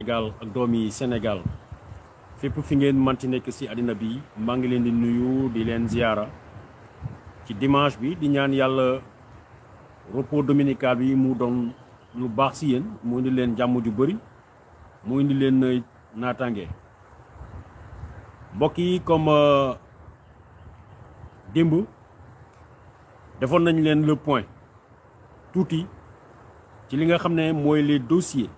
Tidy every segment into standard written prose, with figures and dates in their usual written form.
Sénégal ak doomi Sénégal fépp fi ngeen manti nekk ci àddina bi maa ngi leen di nuyu di leen ziara ci dimanche bi di ñaan yàlla repos dominical bi mu doon lu baax ci yéen mu indi leen jàmm ju bëri mu indi leen naataange mbokk yi comme démb defoon nañ leen le point tuuti ci li nga xam ne mooy les dossiers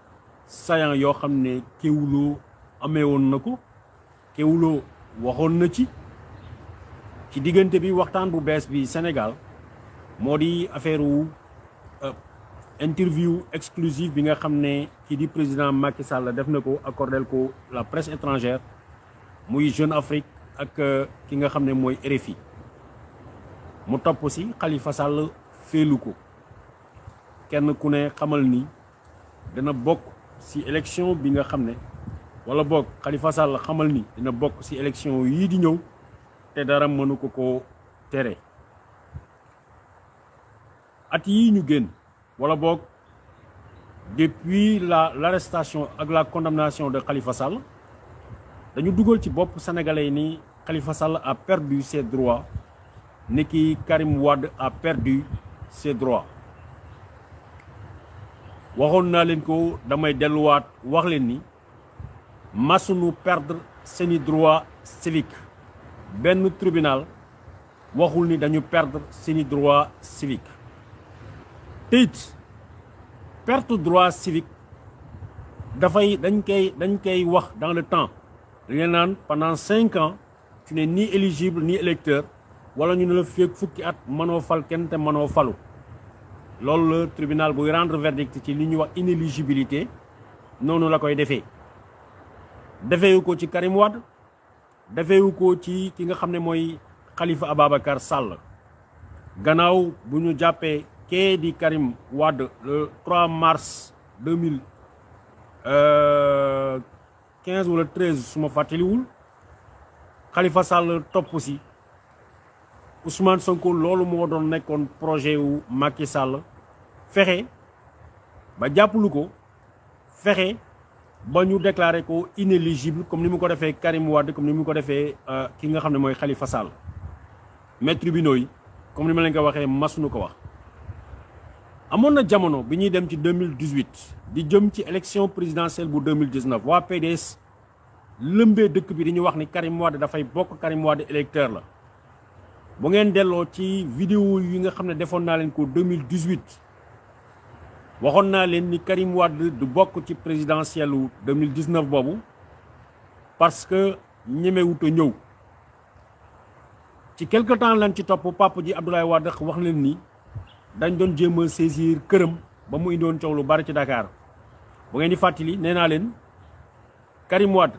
saillants yoo xam ne Kéwoulo amee woon na ko Kéwoulo waxoon na ci diggante bi waxtaan bu bees bi Sénégal moo di affaire wu interview exclusive bi nga xam ne kii di président Macky Sall def na ko accordel ko la presse étrangère muy Jeune Afrique ak ki nga xam ne mooy RFI mu topp si Khalifa Sall féelu ko kenn ku ne xamal ni dina bokk si élection bi nga xam ne wala bokk Khalifa Sall xamal ni dina bokk si élection yii di ñëw te dara mënu ko tere at yii ñu génn wala bokk depuis l'arrestation ak la condamnation de Khalifa Sall dañu dugal ci bopp sénégalais yi ni Khalifa Sall a perdu ses droits ni ki Karim Wade a perdu ses droits waxoon naa leen ko damay delluwaat wax leen ni masunu perdre seeni droit civique benn tribunal waxul ni dañu perdre seeni droit civique te it perte droit civique dañ koy wax dans le temps dañ naan pendant 5 ans tu n'es ni éligible ni électeur wala ñu ne la feeg fukki at mënoo fal kenn te mënoo falu loolu la tribunal buy rendre verdict ci li ñuy wax inéligibilité noonu la koy defeewu ko ci Karim Wade defeewu ko ci ki nga xam ne mooy Khalifa Ababacar Sall gannaaw bu ñu jàppee kee di Karim Wade le 3 mars 2015 wala 13 su ma fàttaliwul Khalifa Sall topp si Ousmane Sonko loolu moo doon nekkoon projet wu Macky Sall fexe ba jàppalu ko fexe ba ñu déclaré ko inéligible comme ni mu ko defee Karim Wade comme ni mu ko defee ki nga xam ne mooy Khalifa Sall mais tribunaux yi comme ni ma leen ko waxee masuñu ko wax. amoon na jamono bi ñuy dem ci 2018 di jëm ci élection présidentielle bu 2019 waa PDS lëmbee dëkk bi di ñu wax ni Karim Wade dafay bokk Karim Wade électeur la. bu ngeen delloo ci vidéo yi nga xam ne defoon naa leen ko 2018 waxoon naa leen ni Karim Wade du bokk ci présidentielle u 2019 boobu parce que ñemewut a ñëw ci quelque temps lañ ci topp papa ji Abdoulaye Wade wax leen ni dañ doon jéem a saisir këram ba mu indoon coow lu bari ci Dakar bu ngeen di fàttali nee naa leen Karim Wade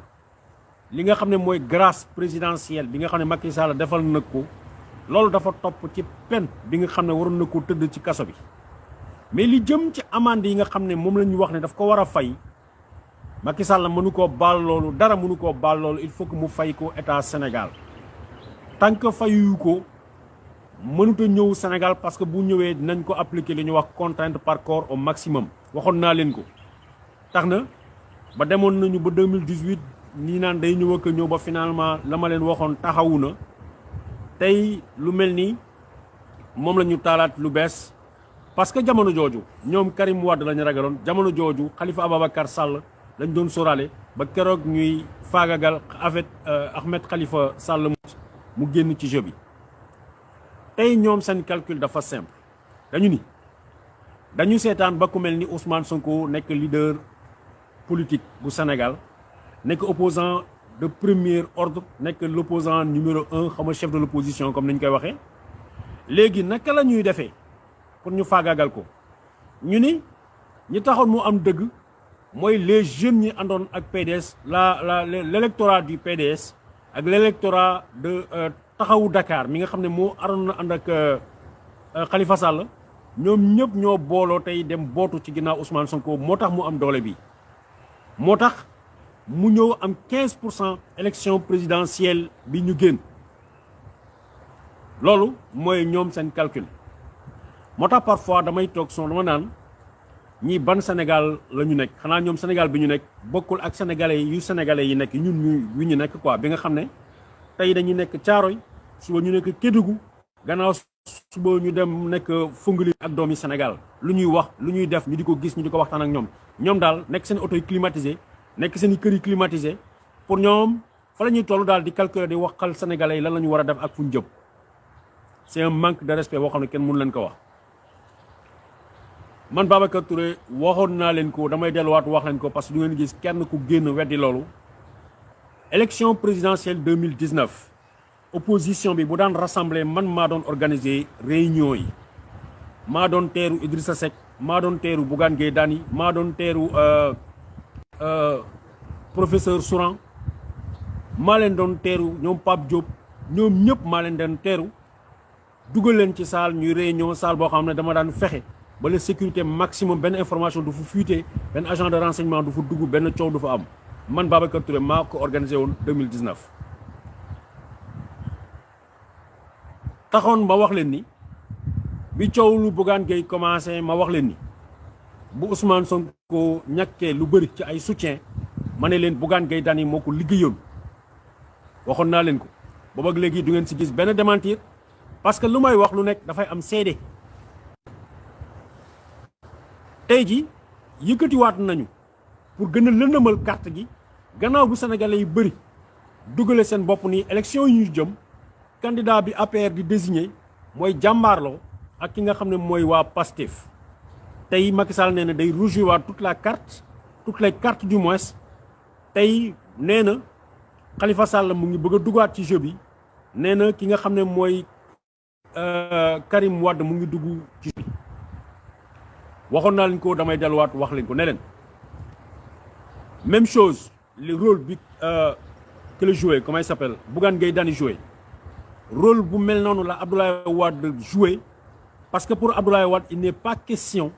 li nga xam ne mooy grâce présidentielle bi nga xam ne Macky Sall defal na ko loolu dafa topp ci peine bi nga xam ne waroon na ko tëdd ci kaso bi mais li jëm ci amande yi nga xam ne moom la ñu wax ne daf ko war a fay Macky Sall mënu koo baal loolu dara mënu koo baal loolu il faut que mu fay ko état Sénégal tant que fayu ko mënut a ñëw Sénégal parce que bu ñëwee dinañ ko appliquer li ñuy wax contrainte par corps au maximum waxoon naa leen ko tax na ba demoon nañu ba 2018 nii naan day ñëw ak ñëw ba finalement la ma leen waxoon taxawu na tey lu mel ni moom la ñu taalaat lu bees parce que jamono jooju ñoom Karim Wade lañu ragaloon jamono jooju Khalifa Ababacar Sall lañ doon sóoraale ba keroog ñuy faagagal Ahmed Khalifa Sall mu génn ci jeu bi tey ñoom seen calcul dafa simple dañu seetaan ba ku mel ni Ousmane Sonko nekk leader politique bu Sénégal nekk opposant de premier ordre nekk l'opposant numéro 1 xam nga chef de l'opposition comme ni ñu koy waxee léegi naka la ñuy defee pour ñu faagaagal ko ñu ni ñi taxoon mu am dëgg mooy les jeunes ñi àndoon ak PDS l'électorat du PDS ak l'électorat de taxawu Dakar mi nga xam ne moo aroon na ànd ak Khalifa Sall ñoom ñëpp ñoo booloo tey dem bootu ci ginnaaw Ousmane Sonko moo tax mu am doole bi moo tax mu ñëw am 15% élection présidentielle bi ñu génn loolu mooy ñoom seen calcul moo tax parfois damay toog son dama naan ñii ban Sénégal la ñu nekk xanaa ñoom Sénégal bi ñu nekk bokkul ak sénégalais yi nekk ñun ñu nekk quoi bi nga xam ne tey dañuy nekk Caaroy suba ñu nekk Kédougou gannaaw suba ñu dem nekk Fongoli ak doomi Sénégal lu ñuy wax lu ñuy def ñu di ko gis ñu di ko waxtaan ak ñoom daal nekk seen auto yi climatisé nekk seen i kër yi climatisé pour ñoom fa la ñuy toll daal di calculer di waxal sénégalais yi lan la ñu war a def ak fu ñu jëm c'est un manque de respect boo xam ne kenn mënu leen ko wax. man Babacar Touré waxoon naa leen ko damay delluwaat wax leen ko parce que du ngeen gis kenn ku génn weddi loolu élection présidentielle 2019 opposition bi bu daan rassemblé man maa doon organiser réunion yi maa doon teeru Idrissa Seck maa doon teeru Bougane Gueye Dany maa doon teeru professeur Souran maa leen doon teeru ñoom Pape Diop ñoom ñëpp maa leen doon teeru dugal leen ci salle ñuy réunion salle boo xam ne dama daan fexe ba la sécurité maximum benn information du fa fuité benn agent de renseignement du fa dugg benn coow du fa am man Babacar Touré maa ko organisé woon 2019. taxoon ma wax leen ni bi coow lu Bougane Gueye commencé ma wax leen ni bu Ousmane Sonko ñàkkee lu bëri ci ay soutien ma ne leen Bougane Gueye Dany moo ko liggéeyoon waxoon naa leen ko boobu ak léegi du ngeen si gis benn démentir parce que lu may wax lu nekk dafay am seede. tey ji yëkkatiwaat nañu pour gën a lëndëmal carte gi gannaaw bu sénégalais yu bëri dugale seen bopp nii élection yi ñu jëm candidat bi APR di désigné mooy jàmbaarloo ak ki nga xam ne mooy waa PASTEF tey Macky Sall nee na day rejoindre toutes les cartes du moins tey nee na Khalifa Sall mu ngi bëgg a dugaat ci jeu bi nee na ki nga xam ne mooy Karim Wade mu ngi dugg ci jeu bi waxoon naa leen ko damay delluwaat wax leen ko ne leen même chose le rôle bi que le joué comment il s'appelle Bougane Gueye Dany joué rôle bu mel noonu la Abdoulaye Wade joué parce que pour Abdoulaye Wade il n'est pas question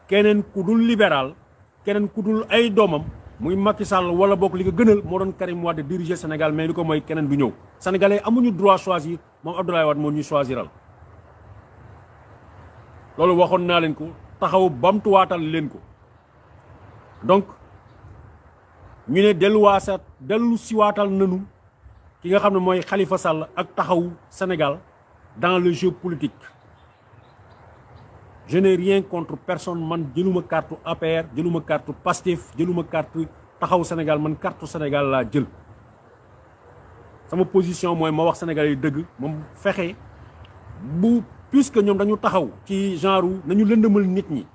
keneen ku dul libéral keneen ku dul ay doomam muy Macky Sall wala bokk li ko gënal moo doon Karim Wade diriger Sénégal mais li ko mooy keneen du ñëw sénégalais amuñu droit choisir moom Abdoulaye Wade moo ñuy choisiral loolu waxoon naa leen ko taxaw bamtuwaatal leen ko donc ñu ne dellu siwaatal nanu ki nga xam ne mooy Khalifa Sall ak taxaw Sénégal dans le jeu politique je n'ai rien contre personne man jëluma carte APR jëluma carte PASTEF jëluma carte taxaw Sénégal man carte Sénégal laa jël sama position mooy ma wax Sénégal yi dëgg moom fexe bu puisque ñoom dañu taxaw ci genre nañu lëndëmal nit ñi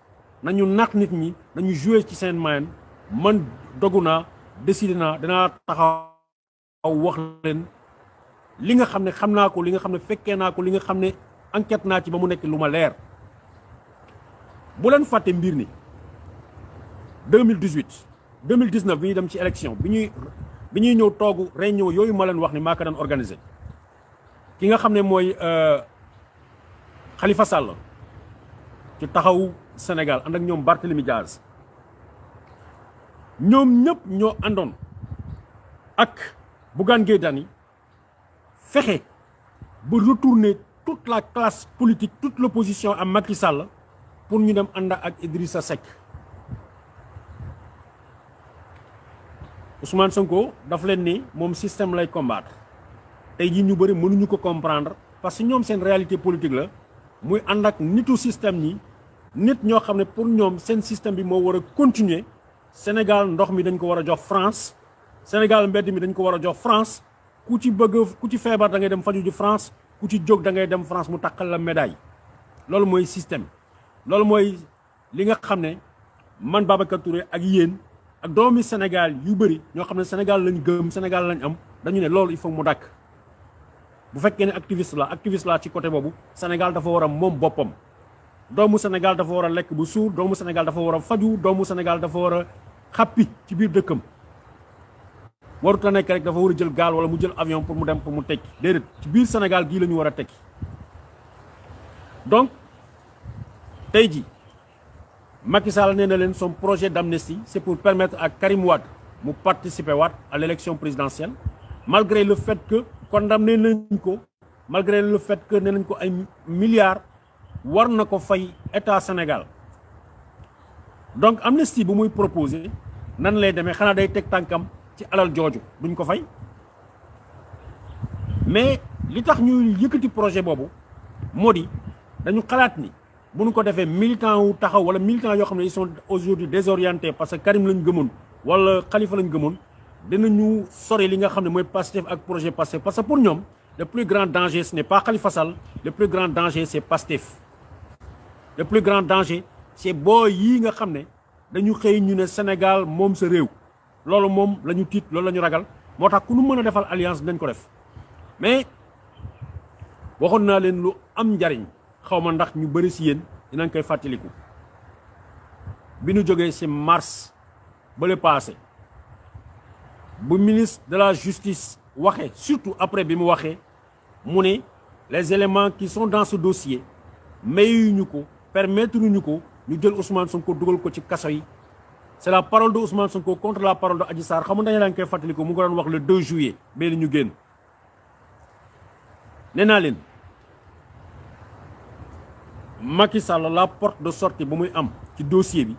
nañu nax nit ñi nañu jouer ci seen moyen man dogu naa décidé naa danaa taxaw wax leen li nga xam ne xam naa ko li nga xam ne fekkee naa ko li nga xam ne enquête naa ci ba mu nekk lu ma leer bu leen fàtte mbir ni 2018 2019 bi ñuy dem ci élection bi ñuy ñëw toogu réunion yooyu ma leen wax ni maa ko daan organisé ki nga xam ne mooy Khalifa Sall ci taxawu Sénégal ànd ak ñoom Barthélémy Diaz ñoom ñëpp ñoo àndoon ak Bougane Gueye Dany fexe ba retourner toute la classe politique toute l'opposition à Macky Sall pour ñu dem ànd ak Idrissa Seck Ousmane Sonko daf leen ni moom système lay combattre tey jii ñu bëri mënuñu ko comprendre parce que ñoom seen réalité politique la muy ànd ak nitu système ñi nit ñoo xam ne pour ñoom seen système bi moo war a continuer Sénégal ndox mi dañ ko war a jox France Sénégal mbedd mi dañ ko war a jox France ku ci feebar da ngay dem faju ji France ku ci jóg da ngay dem France mu takkal la médaille loolu mooy système loolu mooy li nga xam ne man Babacar Touré ak yéen ak doomi Sénégal yu bëri ñoo xam ne Sénégal lañ gëm Sénégal lañ am dañu ne loolu il faut mu dakk bu fekkee ne activiste la ci côté boobu Sénégal dafa war a moom boppam doomu Sénégal dafa war a lekk bu suur doomu Sénégal dafa war a faju doomu Sénégal dafa war a xàppi ci biir dëkkam warut a nekk rek dafa war a jël gaal wala mu jël avion pour mu dem pour mu tekki déedéet ci biir Sénégal gii la ñu war a tekki donc tey ji Macky Sall nee na leen son projet d'amnistie c'est pour permettre à Karim Wade mu participer waat à l'élection présidentielle malgré le fait que condamné nañ ko malgré le fait que nee nañ ko ay milliards war na ko fay état Sénégal donc amnistie bu muy proposer nan lay demee xanaa day teg tànkam ci alal jooju duñ ko fay mais li tax ñu yëkkati projet boobu moo di dañu xalaat ni bu ñu ko defee militant wu taxaw wala militant yoo xam ne ils sont aujourd'hui désorientés parce que Karim lañ gëmoon wala Khalifa lañ gëmoon dinañu sori li nga xam ne mooy Pastef ak projet Pastef parce que pour ñoom le plus grand danger ce n'est pas Khalifa Sall le plus grand danger c'est Pastef le plus grand danger c'est boo yii nga xam ne dañu xëy ñu ne Sénégal moom sa réew loolu moom la ñu tiit loolu la ñu ragal moo tax ku nu mën a defal alliance dañ ko def mais waxoon naa leen lu am njariñ xaw ma ndax ñu bëri si yéen dinañ koy fàttaliku bi ñu jógee ci mars ba le passé bu ministre de la justice waxee surtout après bi mu waxee mu ne les éléments qui sont dans ce dossier mayuñu ko permettre ñu ko ñu jël Ousmane Sonko dugal ko ci kaso yi c'est la parole de Ousmane Sonko contre la parole de Adji Sarr xam nga dañu leen koy fàttaliku mu ngi doon wax le 2 juillet bee ñu génn nee naa leen Macky Sall la porte de sortie bu muy am ci dossier bi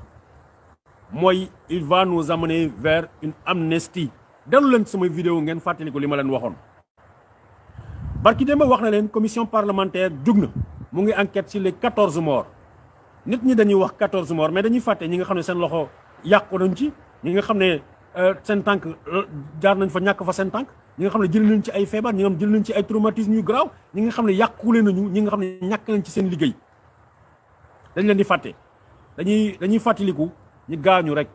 mooy il va nous amener vers une amnistie dellu leen samay vidéo ngeen fàttaliku li ma leen waxoon barki démb wax na leen commission parlementaire jug na mu ngi enquête sur les 14 morts nit ñi dañuy wax 14 morts mais dañuy fàtte ñi nga xam ne seen loxo yàqu nañ ci ñi nga xam ne seen tànk jaar nañ fa ñàkk fa seen tànk ñi nga xam ne jël nañ ci ay feebar ñi nga xam jël nañ ci ay traumatisme yu grave ñi nga xam ne yàqule nañu ñi nga xam ne ñàkk nañ ci seen liggéey dañ leen di fàtte dañuy fàttaliku ñi gaañu rek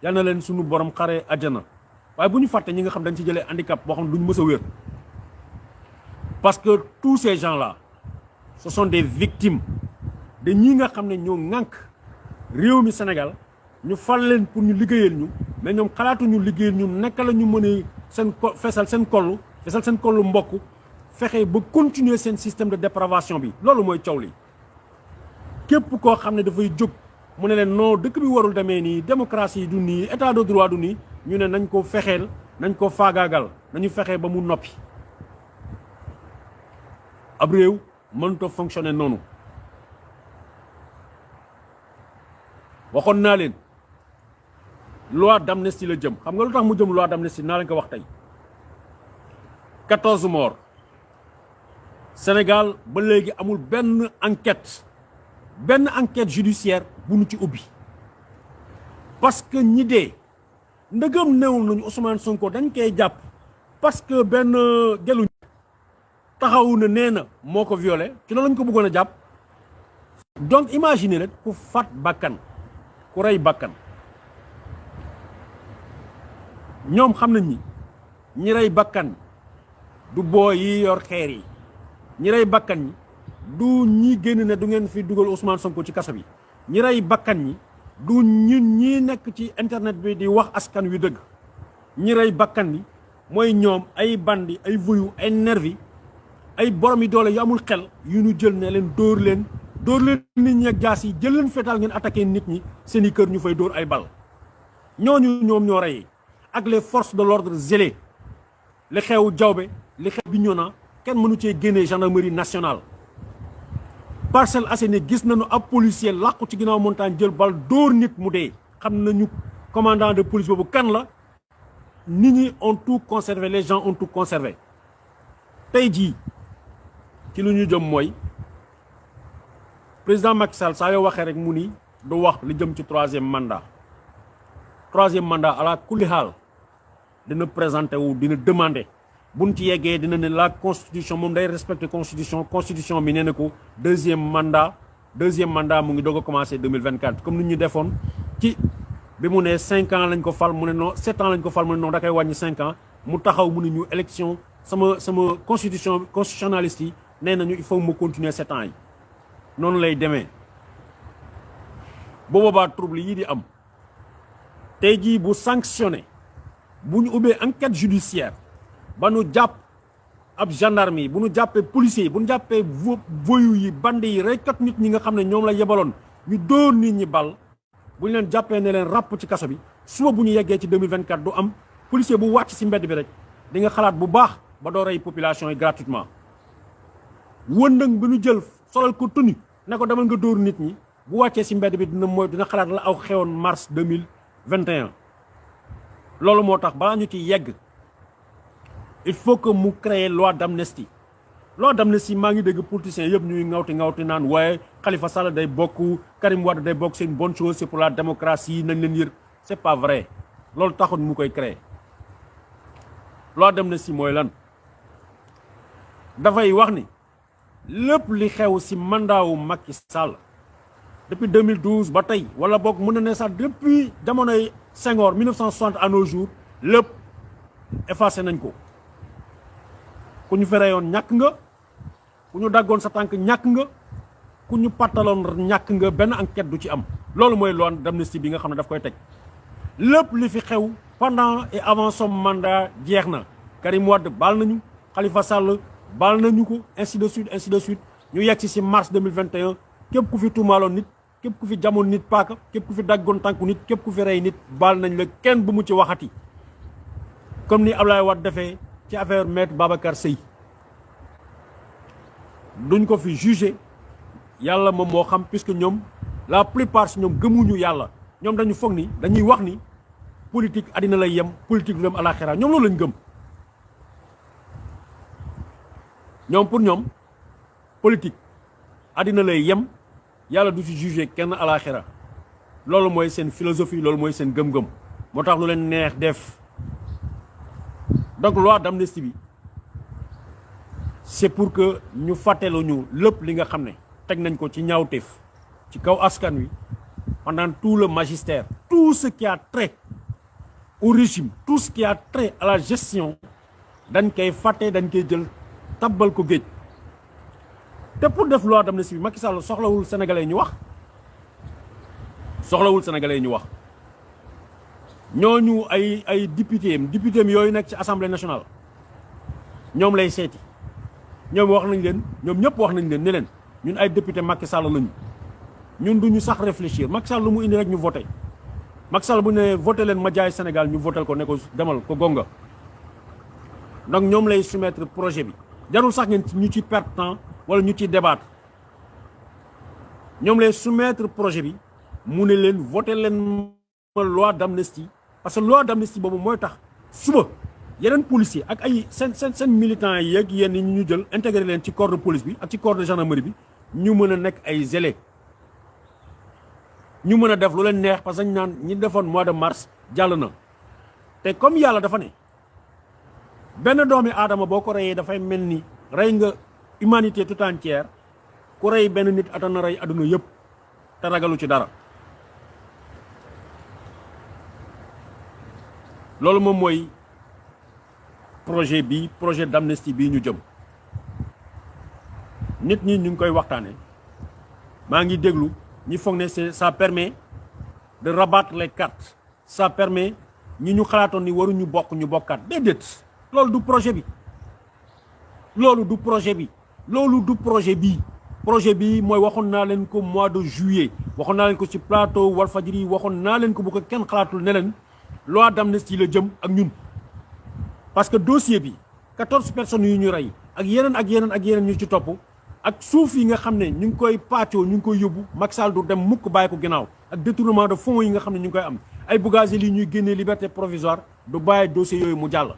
yal na leen suñu borom xare àjjana waaye bu ñu fàtte ñi nga xam dañ ci jëlee handicap boo xam ne duñ mës a wér parce que tous ces gens là ce sont des victimes de ñi nga xam ne ñoo ŋànk réew mi Sénégal ñu fal leen pour ñu liggéeyal ñu mais ñoom xalaatuñu liggéeyal ñu naka la ñu mën a fesal seen kollu mbokk fexe ba continuer seen système de dépravation bi loolu mooy coow li képp koo xam ne dafay jóg mu ne leen non dëkk bi warul demee nii démocratie du nii état de droit du nii ñu ne nañ ko fexeel nañ ko faagaagal nañu fexe ba mu noppi ab réew mënut a fonctionner noonu waxoon naa leen loi d'amnistie la jëm xam nga lu tax mu jëm loi d'amnistie naa leen ko wax tey 14 morts Sénégal ba léegi amul benn enquête judiciaire bu nu ci ubbi parce que ñi dee ndëgëm newul nañu Ousmane Sonko dañ koy jàpp parce que benn gelu taxawu na nee na moo ko violé ci loolu lañ ko bëggoon a jàpp donc imaginez rek ku faat bakkan ku rey bakkan ñoom xam nañ ni ñi rey bakkan du booy yi yor xeer yi ñi rey bakkan ñi du ñi génn ne du ngeen fi dugal Ousmane Sonko ci kaso bi ñi rey bakkan ñi du ñun ñi nekk ci internet bi di wax askan wi dëgg ñi rey bakkan ñi mooy ñoom ay bandi ay voyou ay nervi ay borom yi doole yu amul xel yu ñu jël ne leen dóor leen nit ñi ak jaas yi jël leen fetal ngeen attaqué nit ñi seen i kër ñu fay dóor ay bal ñooñu ñoom ñoo reyee ak les forces de l'ordre zélées li xew Diaobé li xew Bignona kenn mënu cee génnee gendarmerie nationale Parcelles Assainies gis nañu ab policier làqu ci ginnaaw montagne jël bal dóor nit mu dee xam nañu commandant de police boobu kan la nit ñi ont tout conservé les gens ont tout conservé tey jii ci lu ñu jëm mooy président Macky Sall saa yoo waxee rek mu ni du wax li jëm ci troisième mandat ala kulli xaal dina présenté wu dina demandé buñ ci yeggee dina ne la constitution moom day respecter constitution bi nee na ko deuxième mandat mu ngi doog a commencé 2024 comme ni ñu defoon ci bi mu ne 5 ans lañ ko fal mu ne non 7 ans lañ ko fal mu ne non da koy wàññi 5 ans mu taxaw mu ne ñu élection sama constitutionnaliste yi nee nañu il faut mu continuer 7 ans yi noonu lay demee bu boobaa trouble yii di am tey jii bu sanctionné bu ñu ubbee enquête judiciaire ba nu jàpp ab gendarme yi bu ñu jàppee policiers yi bu ñu jàppee voyou yi bande yi reykat nit ñi nga xam ne ñoom la yebaloon ñu dóor nit ñi bal bu ñu leen jàppee ne leen ràpp ci kaso bi suba bu ñu yeggee ci 2024 du am policier bu wàcc ci mbedd bi rek di nga xalaat bu baax ba doo rey population yi gratuitement wëndëng bi ñu jël solal ko tenue ne ko demal nga dóor nit ñi bu wàccee si mbedd bi dina xalaat la aw xewoon mars 2021. loolu moo tax balaa ñu ci yegg il faut que mu créer loi d'amnistie. loi d'amnistie maa ngi dégg politiciens yëpp ñuy ngawti naan waaye Khalifa Sall day bokk Karim Wade day bokk, c'est une bonne chose, c'est pour la démocratie nañ leen yër. C'est pas vrai loolu taxoon mu koy créer. loi d'amnistie mooy lan dafay wax ni lépp li xew si mandat wu Macky Sall depuis 2012 ba tey wala boog mën na ne sax depuis jamonoy Senghor 1960 à nos jours lépp effacé nañ ko. ku ñu fereyoon ñàkk nga, ku ñu daggoon sa tànk ñàkk nga, ku ñu pattaloon ñàkk nga, benn enquête du ci am. loolu mooy loi d'amnistie bi nga xam ne daf koy teg. lépp li fi xew pendant et avant son mandat jeex na. Karim Wade baal nañu, Khalifa Sall baal nañu ko, ainsi de suite ñu yegg si mars 2021 képp ku fi tuumaaloon nit, képp ku fi jamoon nit paaka, képp ku fi daggoon tànku nit, képp ku fi rey nit baal nañ la, kenn bu mu ci waxati. comme ni Ablaye Wade defee ci affaire maître Babacar Seye duñ ko fi jugé yàlla moom moo xam, puisque ñoom la plupart si ñoom gëmuñu yàlla. ñoom dañu foog ni dañuy wax ni politique àddina lay yem, politique lu dem àlaxira. ñoom loolu lañ gëm. ñoom pour ñoom politique àddina lay yem, yàlla du fi jugé kenn àlaxira. loolu mooy seen philosophie, loolu mooy seen gëm-gëm. moo tax lu leen neex def. donc loi d'amnistie bi c'est pour que ñu fàtteelu ñu lépp li nga xam ne teg nañ ko ci ñaawteef ci kaw askan wi pendant tout le magistère, tout ce qui a trait au régime, tout ce qui a trait à la gestion dañ koy fàtte, dañ koy jël tabbal ko géej. te pour def loi d'amnistie bi Macky Sall soxlawul sénégalais ñu wax, soxlawul sénégalais ñu wax. ñooñu ay député yooyu nekk ci assemblée nationale ñoom lay seeti. ñoom wax nañ leen, ñoom ñëpp wax nañ leen ne leen ñun ay député Macky Sall lañu, ñun duñu sax réfléchir. Macky Sall lu mu indi rek ñu voté. Macky Sall bu ne voté leen ma jaay Sénégal ñu voté ko ne ko demal ko gonga. donc ñoom lay soumettre projet bi, jarul sax ngeen ñu ci perdre temps wala ñu ci débattre. ñoom lay soumettre projet bi mu ne leen voté leen ma loi d'amnistie, parce que loi d'amnistie boobu mooy tax suba yeneen policier ak ay seen militants yi ak yenn ñi ñu jël intégré leen ci corps de police bi ak ci corps de gendarmerie bi ñu mën a nekk ay zélés, ñu mën a def lu leen neex, parce que ñu naan ñi defoon mois de mars jàll na. te comme yàlla dafa ne benn doomi aadama boo ko reyee dafay mel ni rey nga humanité tout entière. ku rey benn nit attan na rey adduna yëpp te ragalu ci dara. loolu moom mooy projet d'amnistie bii ñu jëm. nit ñi ñu ngi koy waxtaane, maa ngi déglu ñi foog ne ça permet de rabattre les cartes, ça permet ñi ñu xalaatoon ni waruñu bokk ñu bokkaat. déedéet, loolu du projet bi, loolu du projet bi, loolu du projet bii. projet bi mooy waxoon naa leen ko mois de juillet, waxoon naa leen ko ci plateau Walfadjri, waxoon naa leen ko bu ko kenn xalaatul ne leen loi d'amnistie la jëm ak ñun. parce que dossier bi 14 personnes yu ñu rey ak yeneen ñu ci topp ak suuf yi nga xam ne ñu ngi koy pàccoo, ñu ngi koy yóbbu, Macky Sall du dem mukk bàyyi ko ginnaaw, ak détournement de fonds yi nga xam ne ñu ngi koy am, ay Bougazelli yi ñuy génnee liberté provisoire, du bàyyi dossier yooyu mu jàll.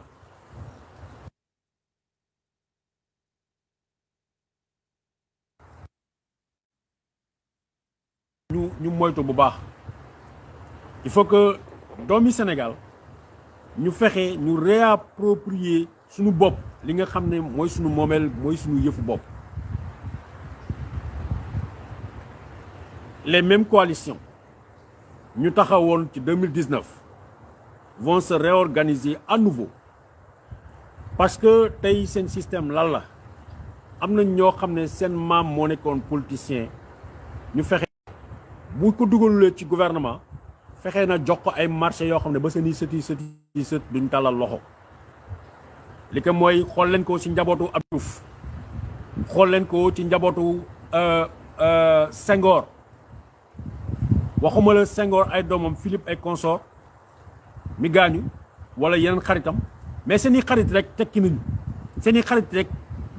ñu moytu bu baax. il faut que doomi Sénégal ñu fexe ñu réapproprier suñu bopp li nga xam ne mooy suñu moomeel, mooy suñu yëfu bopp. les mêmes coalitions ñu taxawoon ci 2019 vont se réorganiser à nouveau, parce que tey seen système lan la, am na ñoo xam ne seen maam moo nekkoon politicien, ñu fexe bu ko dugalulee ci gouvernement fexe na jox ko ay marché yoo xam ne ba seen i sët duñ tàllal loxo. li ko mooy xool leen ko ci njabootu Abdou Diouf, xool leen ko ci njabootu Senghor, waxuma la Senghor ay doomam Philippe ay consort mi gaañu wala yeneen xaritam, mais seen i xarit rek tekki nañu, seen i xarit rek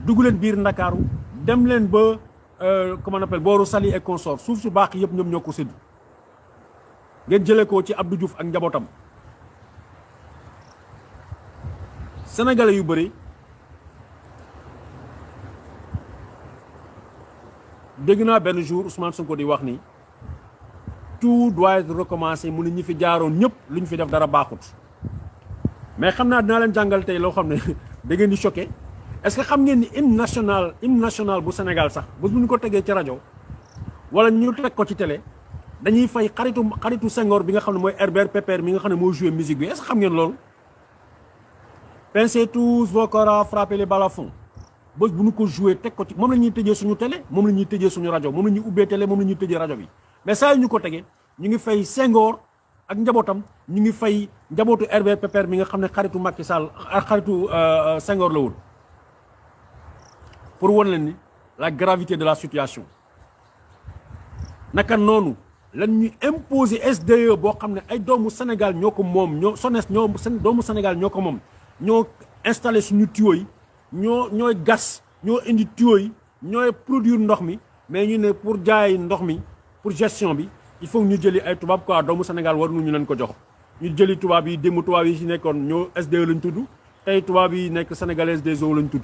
dugg leen biir Ndakaaru, dem leen ba comment on appelle booru Saly et consort suuf su baax yëpp ñoom ñoo ko séddu ngeen jëlee ko ci Abdou Diouf ak njabootam sénégalais yu bëri dégg naa benn jour Ousmane Sonko di wax ni tout doit être recommencé mu ne ñi fi jaaroon ñëpp lu ñu fi def dara baaxut mais xam naa dinaa leen jàngal tey loo xam ne da ngeen di choqué est-ce que xam ngeen ni hymne national bu Sénégal sax bu ñu ko tegee ci rajo wala ñu teg ko ci télé dañuy fay xaritu Senghor bi nga xam ne mooy Herbert Pepper mi nga xam ne moo joué musique bi est-ce que xam ngeen loolu. Pincez tous vos corps, frappez les balafons bés bu ñu ko joué teg ko ci moom la ñuy tëjee suñu télé moom la ñuy tëjee suñu rajo moom la ñuy ubbee télé moom la ñuy tëjee rajo bi mais saa yu ñu ko tegee ñu ngi fay Senghor ak njabootam ñu ngi fay njabootu Herbert Pepper mi nga xam ne xaritu Macky Sall ak xaritu Senghor la woon pour wan leen ni la gravité de la situation naka noonu lan ñu imposer SDE boo xam ne ay doomu Sénégal ñoo ko moom ñoo SONES ñoo doomu Sénégal ñoo ko moom ñoo installé suñu tuyaux yi ñooy gas ñoo indi tuyaux yi ñooy produire ndox mi mais ñu ne pour jaay ndox mi pour gestion bi il faut ñu jëli ay tubaab quoi doomu Sénégal war ñu leen ko jox ñu jëli tubaab yi démb tubaab yi ci nekkoon ñoo SDE lañ tudd tey tubaab yi nekk sénégalaise des eaux lañ tudd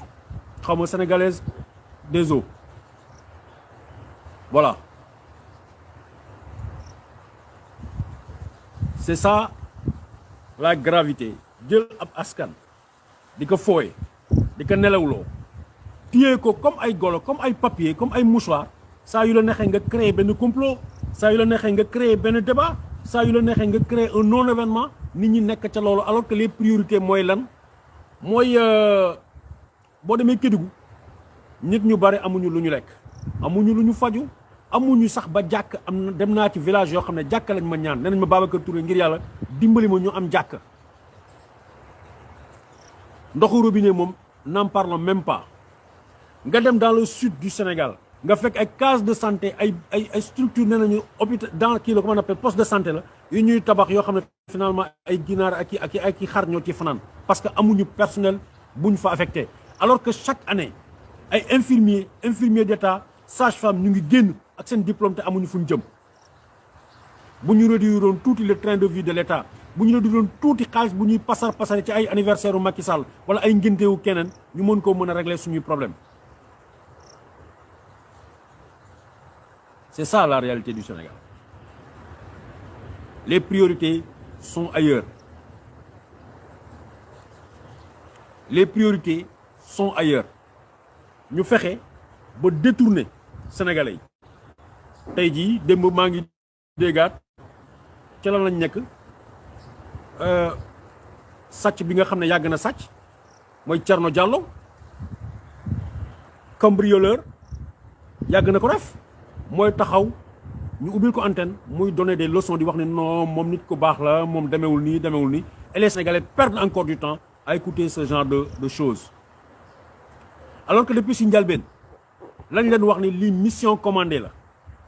xaw ma sénégalaise des eaux voilà c'est ça la gravité jël ab askan di ko fooye di ko nelawloo téye ko comme ay golo comme ay papier comme ay mouchoir saa yu la neexee nga créer benn complot saa yu la neexee nga créer benn débat saa yu la neexee nga créer un non événement nit ñi nekk ca loolu alors que les priorités mooy lan mooy boo demee Kédougou nit ñu bari amuñu lu ñu lekk amuñu lu ñu faju amuñu sax ba jàkk am na dem naa ci village yoo xam ne jàkk lañ ma ñaan nee nañ ma Babacar Touré ngir yàlla dimbali ma ñu am jàkk ndoxu robinet moom n'en parlons même pas nga dem dans le sud du Sénégal nga fekk ay case de santé ay structure nee nañu hôpital dans kii la comment on appelle poste de santé la yu ñuy tabax yoo xam ne finalement ay ginaar ak i xar ñoo ci fanaan parce que amuñu personnel buñ fa affecté alors que chaque année ay infirmier d'état sage-femme ñu ngi génn ak seen diplôme te amuñu fuñ jëm bu ñu réduiroon tuuti le train de vie de l'état bu ñu réduiroon tuuti xaalis bu ñuy pasare ci ay anniversaire u Macky Sall wala ay ngéntewu keneen ñu mën koo mën a régler suñuy problème c'est ça la réalité du Sénégal les priorités sont ailleurs les priorités sont ailleurs ñu fexe ba détourner sénégalais yi tey jii démb maa ngi déggaat ci lan lañ nekk sàcc bi nga xam ne yàgg na sàcc mooy Thierno Diallo cambrioleur yàgg na ko def mooy taxaw ñu ubbil ko antenne muy donner des leçons di wax ne non moom nit ku baax la moom demewul nii et les Sénégalais perdent encore du temps à écouter ce genre de choses alors que depuis si njalbeen lañ leen wax ni lii mission commandée la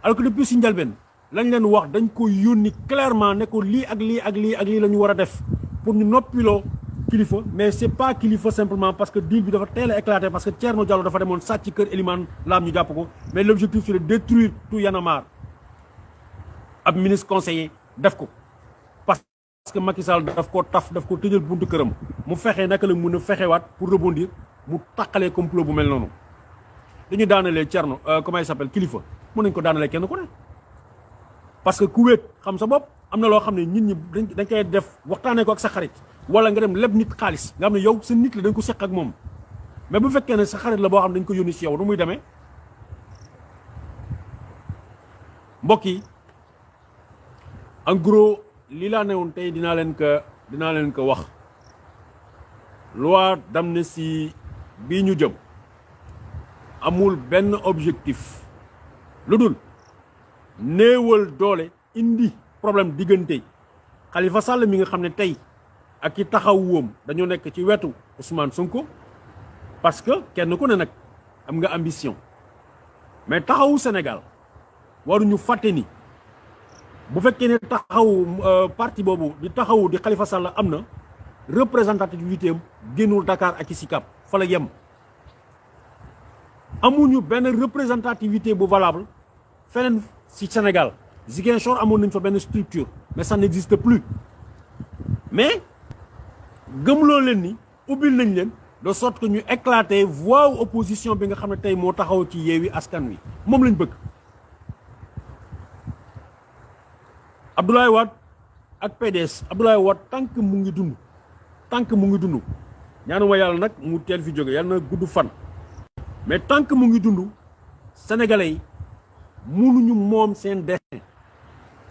alors que depuis si njalbeen lañ leen wax dañ ko yónni clairement ne ko lii ak lii ak lii ak lii la ñu war a def pour ñu noppiloo kilifa mais c'est pas kilifa simplement parce que deal bi dafa teel a éclaté parce que Thierno Diallo dafa demoon sàcc kër Elimane Lam ñu jàpp ko mais l'objectif c'est de détruire tout Y'en a marre ab ministre conseiller def ko parce que Macky Sall daf ko tëjal buntu këram mu fexe naka la mën a fexewaat pour rebondir mu taqalee complot bu mel noonu dañu daanalee Thierno comment il s'appelle kilifa mën nañ ko daanalee kenn ku ne parce que ku wéet xam sa bopp am na loo xam ne nit ñi dañ koy def waxtaanee ko ak sa xarit wala nga dem leb nit xaalis nga xam ne yow sa nit la dañ ko seq ak moom mais bu fekkee ne sa xarit la boo xam ne dañ ko yónni ci yow nu muy demee mbokk yi en gros lii laa newoon tey dinaa leen ko wax loi d'amnistie bii ñu jëm amul benn objectif lu dul néewal doole indi problème diggante Khalifa Sall mi nga xam ne tey ak ci taxawuwam dañoo nekk ci wetu Ousmane Sonko parce que kenn ku ne nag am nga ambition mais taxawu Sénégal waruñu fàtte ni bu fekkee ne taxawu parti boobu di taxawu di Khalifa Sall am na représentativité am génnul Dakar ak ci Sicap fa la yem amuñu benn représentativité bu valable feneen ci Sénégal Ziguinchor amoon nañ fa benn structure mais ça n'existe plus mais gëmloo leen ni ubbil nañ leen de sorte que ñu éclater voix opposition bi nga xam ne tey moo taxaw ci Yewwi Askan Wi moom lañ bëgg Abdoulaye Wade ak PDS Abdoulaye Wade tant que mu ngi dund ñaanuma yàlla nag mu teel fi jóge yàlla na gudd fan mais tant que mu ngi dund sénégalais yi mënuñu moom seen destin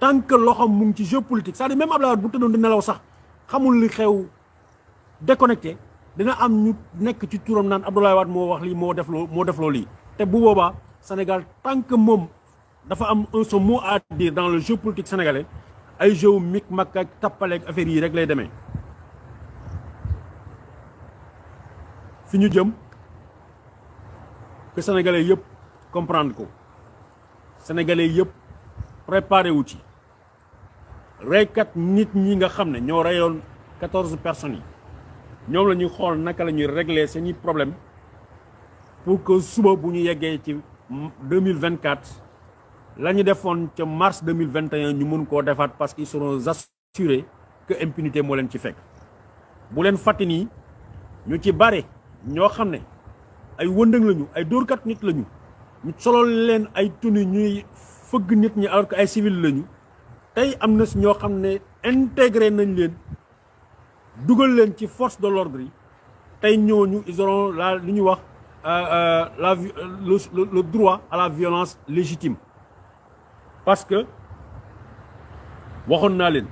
tant que loxoom mu ngi ci jeu politique c'est-à-dire même Abdoulaye Wade bu tëddoon di nelaw sax xamul li xew déconnecté dina am ñu nekk ci turam naan Abdoulaye Wade moo wax lii moo def loo lii te bu boobaa Sénégal tant que moom dafa am son mot à dire dans le jeu politique sénégalais ay jeu mik mak ak tappaleeg affaire yi rek lay demee fi ñu jëm que sénégalais yëpp comprendre ko sénégalais yëpp préparé wu ci reykat nit ñi nga xam ne ñoo reyoon 14 personnes yi ñoom la ñuy xool naka la ñuy régler seeni problème pour que suba bu ñu yeggee ci 2024 la ñu defoon ca mars 2021 ñu mun koo defaat parce qu'ils seront assurés que impunité moo leen ci fekk bu leen fàtte nii ñu ci bare ñoo xam ne ay wëndëng lañu ay dóorkat nit lañu ñu solol leen ay tenue ñuy fëgg nit ñi alors que ay civil lañu tey am na si ñoo xam ne intégré nañ leen dugal leen ci force de l'ordre yi tey ñooñu ils auront la li ñuy wax le droit à la violence légitime parce que waxoon naa leen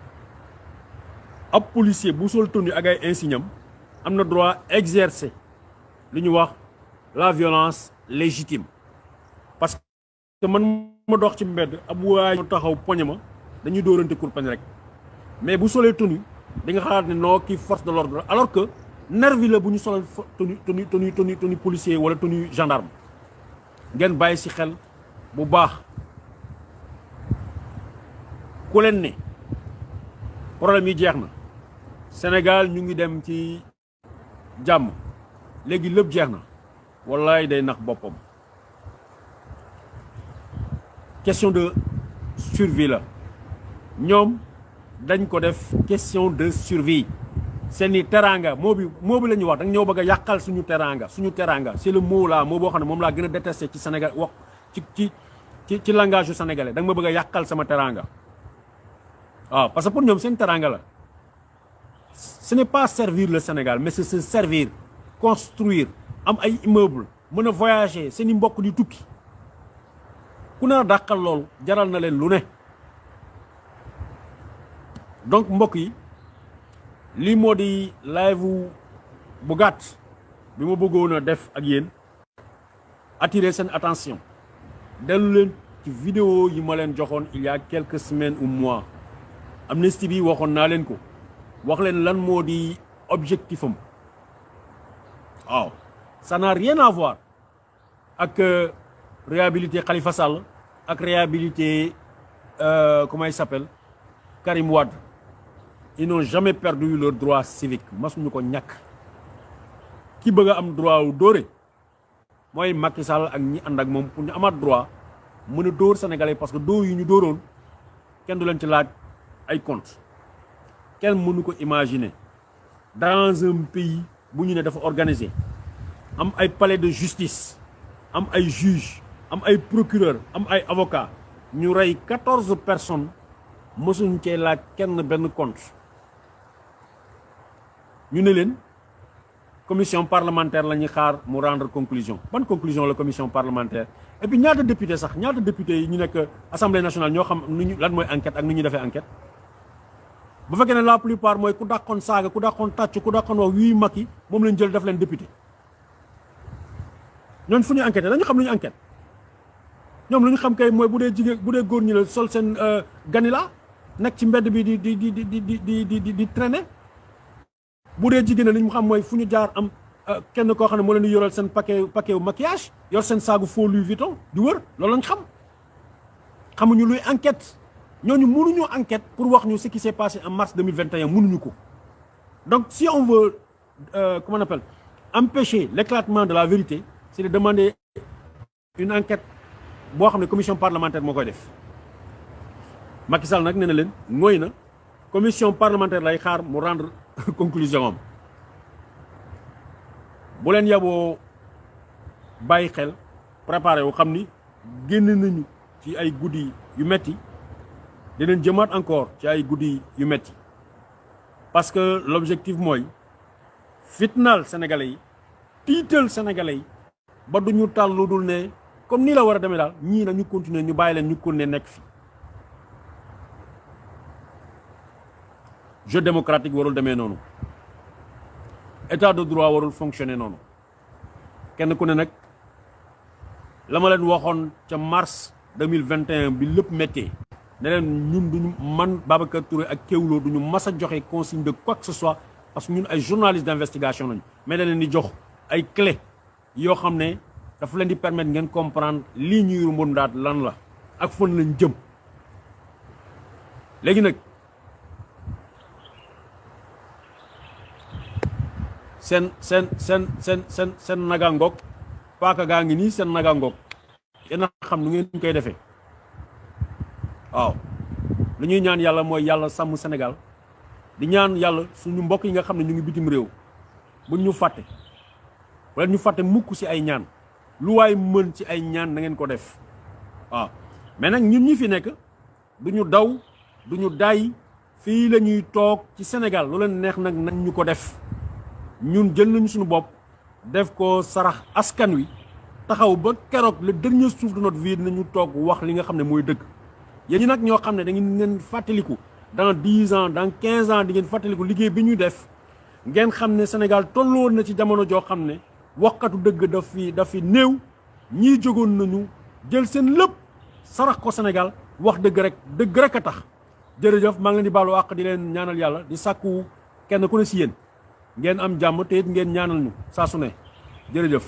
ab policier bu sol tenue ak ay insigne am na droit exercer li ñuy wax la violence légitime parce que man ma dox ci mbedd ab waay ñu taxaw poñe ma dañuy dóorante kurpañ rek mais bu solee tenue di nga xalaat ne noo kii force de l'ordre alors que nervi la bu ñu solal tenue policier wala tenue gendarme ngeen bàyyi ci xel bu baax ku leen ne problème yi jeex na Sénégal ñu ngi dem ci jàmm léegi lépp jeex na wallaay day nax boppam question de survie la ñoom dañ ko def question de survie seeni teraanga moo bi la ñuy wax da nga ñëw bëgg a yàqal suñu teraanga c'est le mot là moo boo xam ne moom laa gën a détesté ci Sénégal wax ci langage yu sénégalais da nga ma bëgg a yàqal sama teraanga waaw parce que pour ñoom seen teraanga la ce n'est pas servir le Sénégal mais c'est se servir construire am ay immeuble mën a voyager seeni mbokk di tukki ku ne dàqal loolu jaral na leen lu ne donc mbokk yi lii moo di live bu gàtt bi ma bëggoon a def ak yéen attirer seen attention dellu leen ci vidéo yi ma leen joxoon il y a quelques semaines ou mois Amnesty bi waxoon naa leen ko wax leen lan moo di objectif am waaw ça n'a rien à voir ak réhabiliter Khalifa Sall ak réhabiliter comment il s'appelle Karim Wade ils n'ont jamais perdu leur droit civique masuñu ko ñàkk ki bëgg a am droit wu dóore mooy Macky Sall ak ñi ànd ak moom pour ñu amaat droit mën a dóor sénégalais parce que dóor yi ñu dóoroon kenn du leen ci laaj ay compte kenn mënu ko imaginer dans un pays bu ñu ne dafa organisé am ay palais de justice am ay juge am ay procureur am ay avocat ñu rey 14 personnes mësuñ cee laaj kenn benn compte ñu ne leen commission parlementaire la ñuy xaar mu rendre conclusion ban conclusion la commission parlementaire et puis ñaata député yi ñu nekk assemblée nationale ñoo xam nu ñu lan mooy enquête ak nu ñuy defee enquête bu fekkee ne la plupart mooy ku dàqoon saaga ku dàqoon tàcc ku dàqoon wax wii mag yi moom lañ jël def leen député ñooñu fu ñuy enquêté dañu xam lu ñu enquête ñoom lu ñu xam kay mooy bu dee góor ñi la sol seen ganila nekk ci mbedd bi di traîner bu dee jigéen li ñu xam mooy fu ñu jaar am kenn koo xam ne moo leen di yoral seen paquet maquillage yor seen saagu faux Louis Vuitton di wër loolu lañ xam xamuñu luy enquête ñooñu mënuñu enquête pour wax ñu ce qui s'est passé en mars 2021 mënuñu ko donc si on veut comment on appelle empêcher l'éclatement de la vérité c'est de demander une enquête boo xam ne commission parlementaire moo koy def Macky Sall nag nee na leen mooy na commission parlementaire lay xaar mu rendre conclusion am bu leen yaboo bàyyi xel préparé wu xam ni génn nañu ci ay guddi yu metti dinañ jëmaat encore ci ay guddi yu metti parce que l'objectif mooy fitnaal sénégalais yi tiital sénégalais yi ba duñu tal lu dul ne comme nii la war a demee daal ñii na ñu continuer ñu bàyyi leen ñu continuer nekk fi jeu démocratique warul demee noonu état de droit warul fonctionner noonu kenn ku ne nag la ma leen waxoon ca mars 2021 bi lépp méttee ne leen ñun duñu man Babacar Touré ak Kewlo duñu mas a joxe consigne de quoi que ce soit parce que ñun ay journalistes d'investigation lañu mais da leen di jox ay clés yoo xam ne dafa leen di permettre ngeen comprendre lii ñuy rumbundaat lan la ak fan lañ jëm léegi nag seen naga ngoog paaka gaa ngi nii seen naga ngoog yéen a xam nu ngeen koy defee waaw lu ñuy ñaan yàlla mooy yàlla sàmm Sénégal di ñaan yàlla suñu mbokk yi nga xam ne ñu ngi bitim réew buñ ñu fàtte wala ñu fàtte mukk ci ay ñaan lu waay mën ci ay ñaan na ngeen ko def waaw mais nag ñun ñi fi nekk duñu daw duñu daay fii la ñuy toog ci Sénégal lu leen neex nag nañ ñu ko def ñun jël nañu suñu bopp def ko sarax askan wi taxaw ba keroog le dernier souffle de notre vie nañu toog wax li nga xam ne mooy dëgg yéen ñi nag ñoo xam ne da ngeen fàttaliku dans 10 ans dans 15 ans di ngeen fàttaliku liggéey bi ñuy def ngeen xam ne Sénégal tolloon na ci jamono joo xam ne waxkatu dëgg daf fi néew ñii jógoon nañu jël seen lépp sarax ko Sénégal wax dëgg rek a tax jërëjëf maa ngi leen di baalu àq di leen ñaanal yàlla di sàkku kenn ku ne si yéen ngeen am jàmm te it ngeen ñaanal ñu saa su ne jërëjëf